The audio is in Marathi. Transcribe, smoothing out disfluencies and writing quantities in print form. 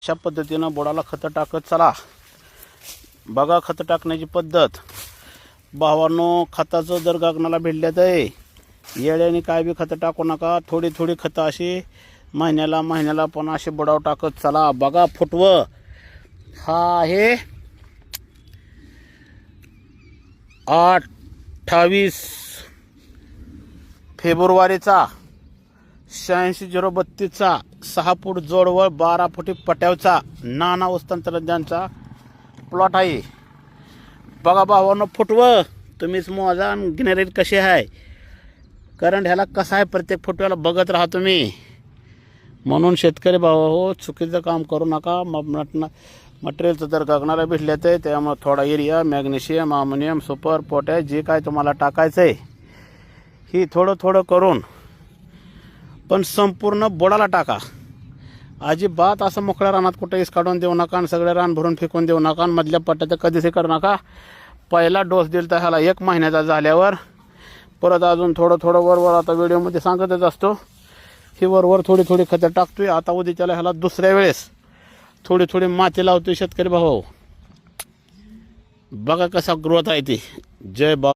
अशा पद्धतीनं बुडाला खतं टाकत चला. बघा खतं टाकण्याची पद्धत. भावांनो, खताचं जर गगनाला भिडल्यात आहे, येळ्याने काय बी खतं टाकू नका. थोडी थोडी खतं अशी महिन्याला पण असे बुडाव टाकत चला. बघा फुटवं हा आहे 28 फेब्रुवारीचा 86-032चा 6 फूट जोडवळ 12 फुटी पट्यावचा नाना वस्तंत्रज्ञांचा प्लॉट आहे. बघा भावांनो, फुटवं तुम्हीच मोजा गिनरेट कसे आहे, कारण ह्याला कसं आहे प्रत्येक फुटव्याला बघत राहा तुम्ही. म्हणून शेतकरी भावा हो, चुकीचं काम करू नका. मटेरियलचं जर गगनाला भिडल्यात आहे त्यामुळे थोडा area, magnesium, ammonium, super, potash जे काय तुम्हाला टाकायचं आहे ही थोडं थोडं करून, पण संपूर्ण बुडाला टाका. अजिबात असं मोकळ्या रानात कुठे इस काढून देऊ नका आणि सगळे रान भरून फेकून देऊ नका. आणि मधल्या पट्ट्यात कधीच करू नका. पहिला डोस दिला तर ह्याला 1 महिन्याचा झाल्यावर परत अजून थोडं थोडं वरवर, आता व्हिडिओमध्ये सांगतच असतो, ही वरवर थोडी थोडी खतं टाकतोय. आता उद्याच्याला ह्याला दुसऱ्या वेळेस थोडी थोडी माती लावतोय. शेतकरी भाऊ बघा कसा ग्रोथ आहे ती. जय बा.